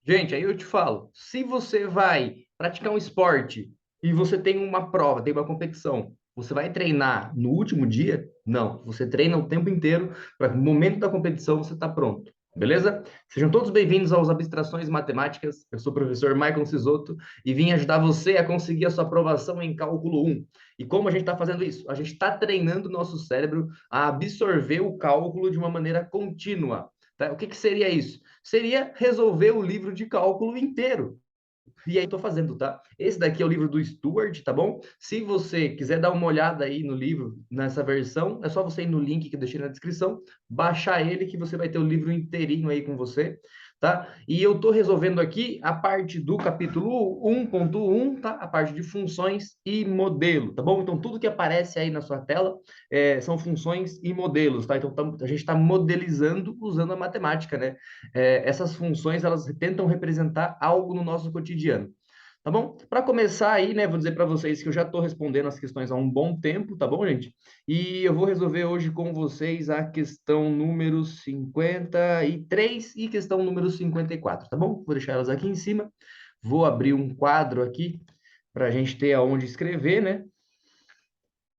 Gente, aí eu te falo, se você vai praticar um esporte e você tem uma prova, tem uma competição, você vai treinar no último dia? Não, você treina o tempo inteiro para no momento da competição você estar pronto. Beleza? Sejam todos bem-vindos aos Abstrações Matemáticas. Eu sou o professor MichaelCisotto e vim ajudar você a conseguir a sua aprovação em cálculo 1. E como a gente está fazendo isso? A gente está treinando o nosso cérebro a absorver o cálculo de uma maneira contínua. Tá? O que seria isso? Seria resolver o livro de cálculo inteiro. E aí estou fazendo, tá? Esse daqui é o livro do Stuart, tá bom? Se você quiser dar uma olhada aí no livro, nessa versão, é só você ir no link que eu deixei na descrição, baixar ele que você vai ter o livro inteirinho aí com você, tá? E eu estou resolvendo aqui a parte do capítulo 1.1, tá? A parte de funções e modelo, tá bom? Então tudo que aparece aí na sua tela são funções e modelos, tá? Então a gente está modelizando usando a matemática, né? Essas funções elas tentam representar algo no nosso cotidiano. Tá bom? Para começar aí, né, vou dizer para vocês que eu já estou respondendo as questões há um bom tempo, tá bom, gente? E eu vou resolver hoje com vocês a questão número 53 e questão número 54, tá bom? Vou deixar elas aqui em cima. Vou abrir um quadro aqui para a gente ter aonde escrever, né?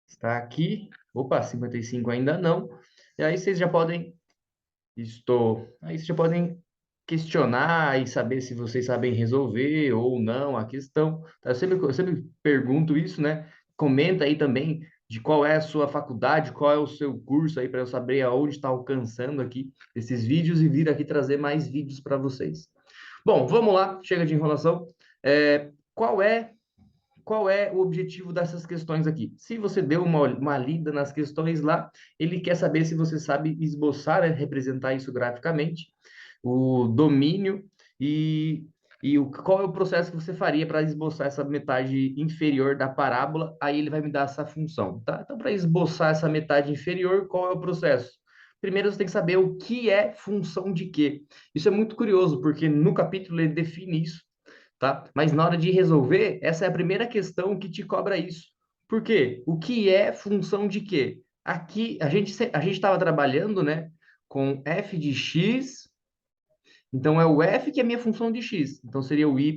Está aqui. Opa, 55 ainda não. E aí vocês já podem Aí vocês já podem questionar e saber se vocês sabem resolver ou não a questão. Tá? Eu sempre pergunto isso, né? Comenta aí também de qual é a sua faculdade, qual é o seu curso aí, para eu saber aonde está alcançando aqui esses vídeos e vir aqui trazer mais vídeos para vocês. Bom, vamos lá, chega de enrolação. Qual é o objetivo dessas questões aqui? Se você deu uma lida nas questões lá, ele quer saber se você sabe esboçar, né, representar isso graficamente, o domínio e, qual é o processo que você faria para esboçar essa metade inferior da parábola. Aí ele vai me dar essa função, tá? Então, para esboçar essa metade inferior, qual é o processo? Primeiro, você tem que saber o que é função de quê. Isso é muito curioso, porque no capítulo ele define isso, tá? Mas na hora de resolver, essa é a primeira questão que te cobra isso. Por quê? O que é função de quê? Aqui a gente estava trabalhando, né, com f de x, então é o f que é a minha função de x. Então seria o y,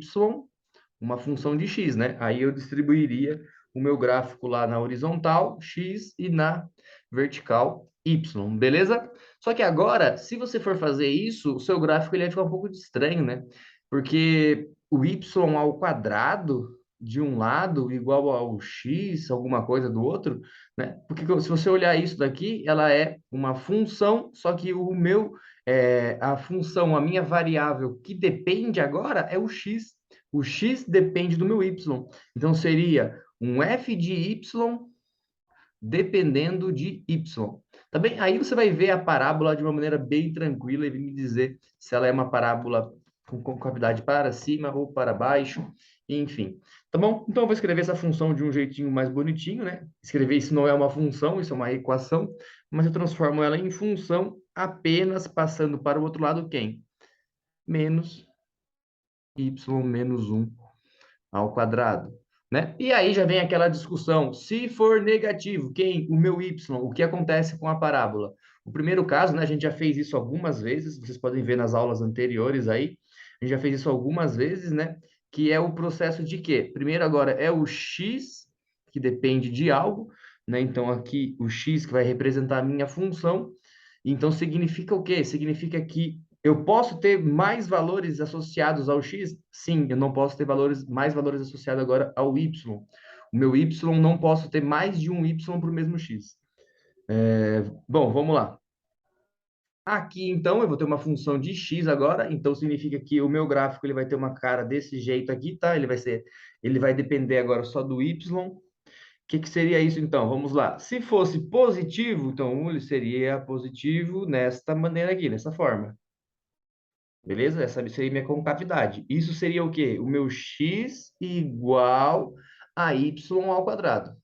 uma função de x, né? Aí eu distribuiria o meu gráfico lá na horizontal, x, e na vertical, y, beleza? Só que agora, se você for fazer isso, o seu gráfico ele vai ficar um pouco estranho, né? Porque o y ao quadrado de um lado igual ao x, alguma coisa do outro, né? Porque se você olhar isso daqui, ela é uma função, só que a função, a minha variável que depende agora é o x. O x depende do meu y. Então, seria um f de y dependendo de y. Tá bem? Aí você vai ver a parábola de uma maneira bem tranquila e me dizer se ela é uma parábola com concavidade para cima ou para baixo, enfim. Tá bom? Então, eu vou escrever essa função de um jeitinho mais bonitinho, né? Escrever isso não é uma função, isso é uma equação, mas eu transformo ela em função apenas passando para o outro lado quem? Menos y menos 1 ao quadrado, né? E aí já vem aquela discussão, se for negativo, o meu y, o que acontece com a parábola? O primeiro caso, né, a gente já fez isso algumas vezes, vocês podem ver nas aulas anteriores aí, a gente já fez isso algumas vezes, né? Que é o processo de quê? Primeiro agora é o x, que depende de algo, né? Então aqui o x que vai representar a minha função, então significa o quê? Significa que eu posso ter mais valores associados ao x? Sim, eu não posso ter mais valores associados agora ao y. O meu y não posso ter mais de um y para o mesmo x. Bom, vamos lá. Aqui, então, eu vou ter uma função de x agora, então significa que o meu gráfico ele vai ter uma cara desse jeito aqui, tá? Ele vai depender agora só do y. O que seria isso, então? Vamos lá. Se fosse positivo, então ele seria positivo nesta maneira aqui, dessa forma. Beleza? Essa seria minha concavidade. Isso seria o quê? O meu x igual a y ao quadrado.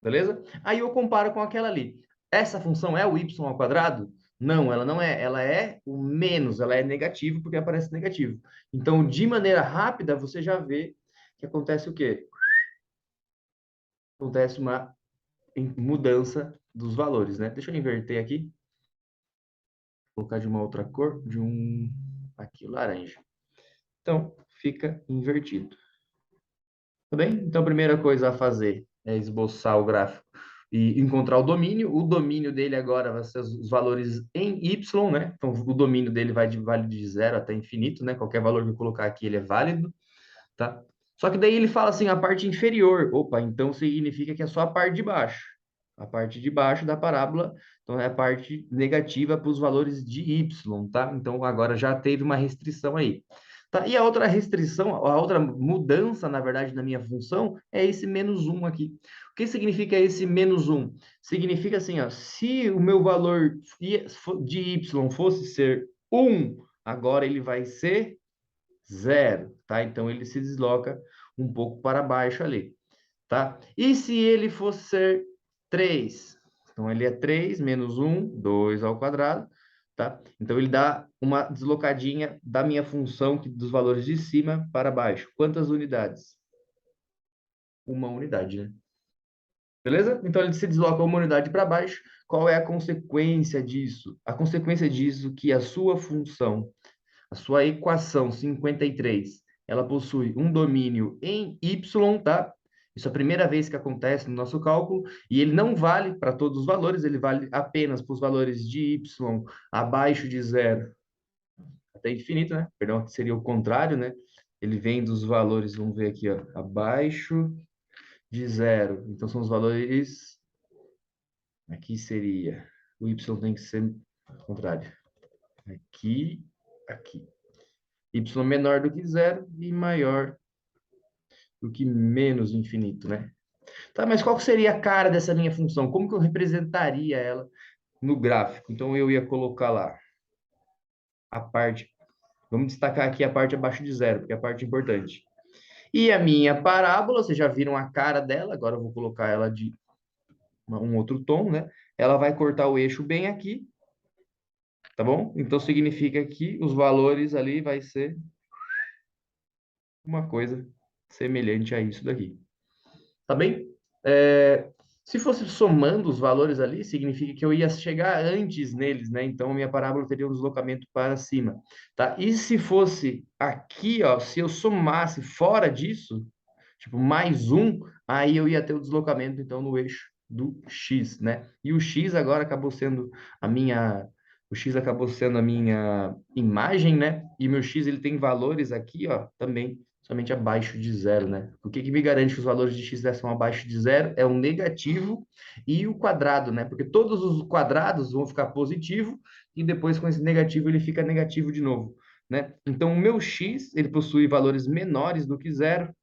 Beleza? Aí eu comparo com aquela ali. Essa função é o y ao quadrado? Não, ela não é. Ela é o menos, ela é negativo porque aparece negativo. Então, de maneira rápida, você já vê que acontece o quê? Acontece uma mudança dos valores, né? Deixa eu inverter aqui. Vou colocar de uma outra cor, de um aqui, laranja. Então, fica invertido. Tá bem? Então, a primeira coisa a fazer é esboçar o gráfico e encontrar o domínio. O domínio dele agora vai ser os valores em Y, né? Então, o domínio dele vale de zero até infinito, né? Qualquer valor que eu colocar aqui, ele é válido, tá? Só que daí ele fala assim, a parte inferior. Opa, então significa que é só a parte de baixo. A parte de baixo da parábola, então é a parte negativa para os valores de y, tá? Então agora já teve uma restrição aí. Tá? E a outra restrição, a outra mudança, na verdade, na minha função é esse menos um aqui. O que significa esse menos um? Significa assim, ó, se o meu valor de y fosse ser 1, agora ele vai ser zero, tá? Então ele se desloca um pouco para baixo ali, tá? E se ele fosse ser 3? Então ele é 3 menos 1, 2 ao quadrado, tá? Então ele dá uma deslocadinha da minha função dos valores de cima para baixo. Quantas unidades? Uma unidade, né? Beleza? Então ele se desloca uma unidade para baixo. Qual é a consequência disso? A consequência disso é que a sua função, a sua equação 53, ela possui um domínio em y, tá? Isso é a primeira vez que acontece no nosso cálculo, e ele não vale para todos os valores, ele vale apenas para os valores de y abaixo de zero até infinito, né? Perdão, que seria o contrário, né? Ele vem dos valores, vamos ver aqui, ó, abaixo de zero. Então, são os valores... Aqui seria... O y tem que ser o contrário. Aqui, aqui. Y menor do que zero e maior do que menos infinito, né? Tá, mas qual seria a cara dessa minha função? Como que eu representaria ela no gráfico? Então, eu ia colocar lá a parte... Vamos destacar aqui a parte abaixo de zero, porque é a parte importante. E a minha parábola, vocês já viram a cara dela, agora eu vou colocar ela de um outro tom, né? Ela vai cortar o eixo bem aqui, tá bom? Então, significa que os valores ali vai ser uma coisa semelhante a isso daqui. Tá bem? Se fosse somando os valores ali, significa que eu ia chegar antes neles, né? Então, a minha parábola teria um deslocamento para cima, tá? E se fosse aqui, ó, se eu somasse fora disso, tipo, mais um, aí eu ia ter o deslocamento, então, no eixo do X, né? E o X agora acabou sendo a minha... O X acabou sendo a minha imagem, né? E meu X, ele tem valores aqui, ó, também somente abaixo de zero, né? O que que me garante que os valores de x são abaixo de zero? É o negativo e o quadrado, né? Porque todos os quadrados vão ficar positivo e depois com esse negativo ele fica negativo de novo, né? Então o meu x, ele possui valores menores do que zero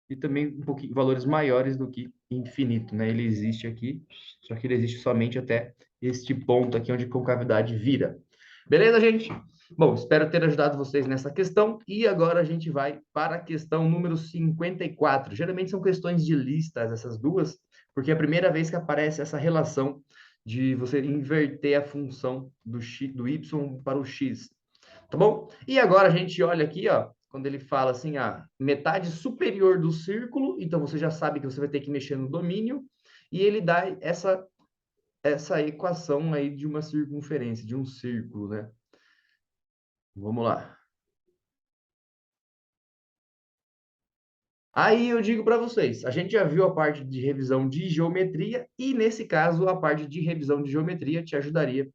e também um pouquinho valores maiores do que infinito, né? Ele existe aqui, só que ele existe somente até este ponto aqui onde a concavidade vira. Beleza, gente? Bom, espero ter ajudado vocês nessa questão e agora a gente vai para a questão número 54. Geralmente são questões de listas essas duas, porque é a primeira vez que aparece essa relação de você inverter a função do x, do y para o x, tá bom? E agora a gente olha aqui, ó, quando ele fala assim, a metade superior do círculo, então você já sabe que você vai ter que mexer no domínio, e ele dá essa equação aí de uma circunferência, de um círculo, né? Vamos lá. Aí eu digo para vocês, a gente já viu a parte de revisão de geometria e nesse caso a parte de revisão de geometria te ajudaria,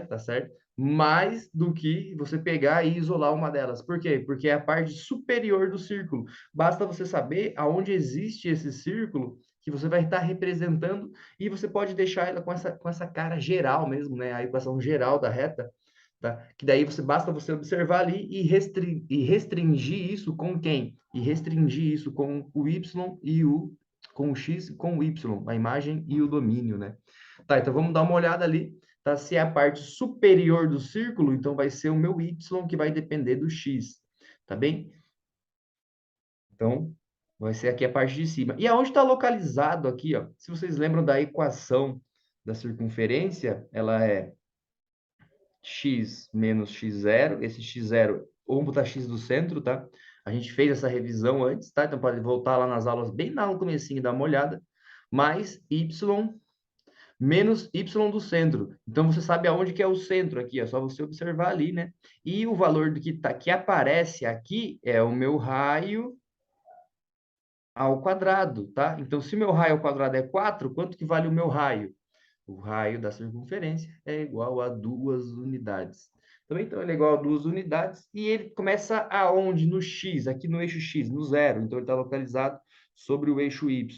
tá certo? Mais do que você pegar e isolar uma delas. Por quê? Porque é a parte superior do círculo. Basta você saber aonde existe esse círculo que você vai estar representando e você pode deixar ela com essa cara geral mesmo, né? A equação geral da reta, tá? Que daí basta você observar ali e restringir isso com quem? E restringir isso com o y e com o x e com o y, a imagem e o domínio, né? Tá, então vamos dar uma olhada ali, tá? Se é a parte superior do círculo, então vai ser o meu y que vai depender do x, tá bem? Então, vai ser aqui a parte de cima. E aonde está localizado aqui, ó? Se vocês lembram da equação da circunferência, ela é x menos x0, esse x0, vamos botar x do centro, tá? A gente fez essa revisão antes, tá? Então pode voltar lá nas aulas, bem lá no comecinho, e dar uma olhada. Mais y menos y do centro. Então, você sabe aonde que é o centro aqui, é só você observar ali, né? E o valor do que aparece aqui é o meu raio ao quadrado, tá? Então, se meu raio ao quadrado é 4, quanto que vale o meu raio? O raio da circunferência é igual a 2 unidades. Então, ele é igual a 2 unidades e ele começa aonde? No x, aqui no eixo x, no zero. Então, ele está localizado sobre o eixo y.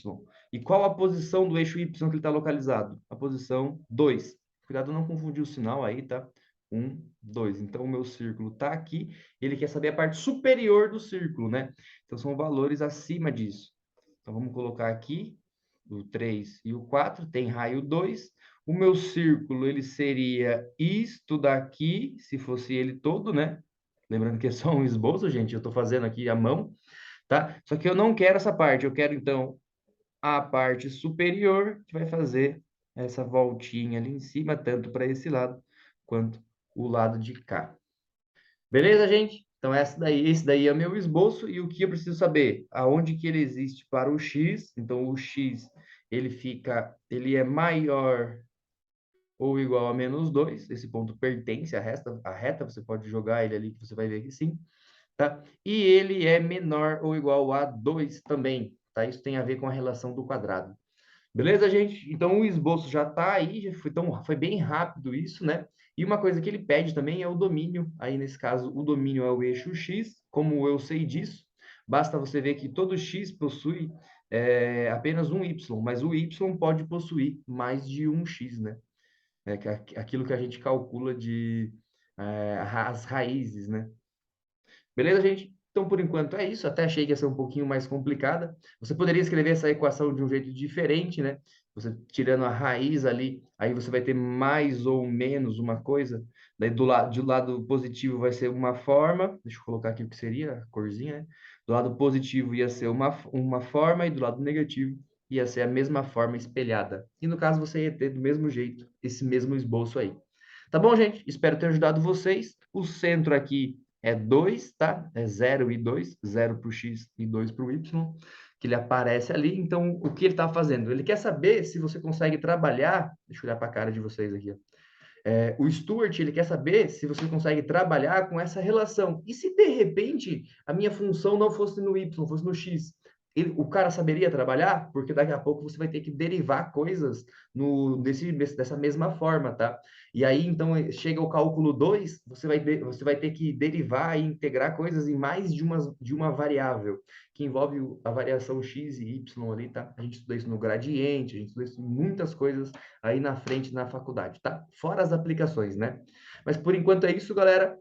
E qual a posição do eixo y que ele está localizado? A posição 2. Cuidado não confundir o sinal aí, tá? 1, 2. Então, o meu círculo está aqui. Ele quer saber a parte superior do círculo, né? Então, são valores acima disso. Então, vamos colocar aqui o 3 e o 4, tem raio 2. O meu círculo, ele seria isto daqui, se fosse ele todo, né? Lembrando que é só um esboço, gente, eu estou fazendo aqui à mão, tá? Só que eu não quero essa parte, eu quero, então, a parte superior, que vai fazer essa voltinha ali em cima, tanto para esse lado, quanto o lado de cá. Beleza, gente? Então, esse daí é o meu esboço e o que eu preciso saber? Aonde que ele existe para o x. Então, o x, ele é maior ou igual a -2. Esse ponto pertence à reta, você pode jogar ele ali que você vai ver que sim, tá? E ele é menor ou igual a 2 também, tá? Isso tem a ver com a relação do quadrado. Beleza, gente? Então o esboço já está aí, foi bem rápido isso, né? E uma coisa que ele pede também é o domínio. Aí, nesse caso, o domínio é o eixo x. Como eu sei disso, basta você ver que todo x possui apenas um y, mas o y pode possuir mais de um x, né? Aquilo que a gente calcula as raízes, né? Beleza, gente? Então, por enquanto é isso. Até achei que ia ser um pouquinho mais complicada. Você poderia escrever essa equação de um jeito diferente, né? Você tirando a raiz ali, aí você vai ter mais ou menos uma coisa. Daí do lado positivo vai ser uma forma. Deixa eu colocar aqui o que seria a corzinha, né? Do lado positivo ia ser uma forma e do lado negativo ia ser a mesma forma espelhada. E no caso você ia ter do mesmo jeito esse mesmo esboço aí. Tá bom, gente? Espero ter ajudado vocês. O centro aqui é 2, tá? É 0 e 2, 0 para o x e 2 para o y, que ele aparece ali. Então, o que ele está fazendo? Ele quer saber se você consegue trabalhar. Deixa eu olhar para a cara de vocês aqui. Ó. O Stuart, ele quer saber se você consegue trabalhar com essa relação. E se, de repente, a minha função não fosse no y, fosse no x? O cara saberia trabalhar? Porque daqui a pouco você vai ter que derivar coisas dessa mesma forma, tá? E aí, então, chega o cálculo 2, você vai ter que derivar e integrar coisas em mais de uma variável, que envolve a variação x e y ali, tá? A gente estuda isso no gradiente, a gente estuda isso em muitas coisas aí na frente na faculdade, tá? Fora as aplicações, né? Mas por enquanto é isso, galera.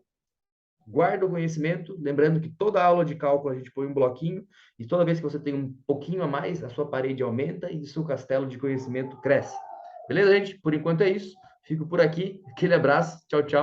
Guarda o conhecimento, lembrando que toda aula de cálculo a gente põe um bloquinho, e toda vez que você tem um pouquinho a mais, a sua parede aumenta e o seu castelo de conhecimento cresce. Beleza, gente? Por enquanto é isso. Fico por aqui. Aquele abraço. Tchau, tchau.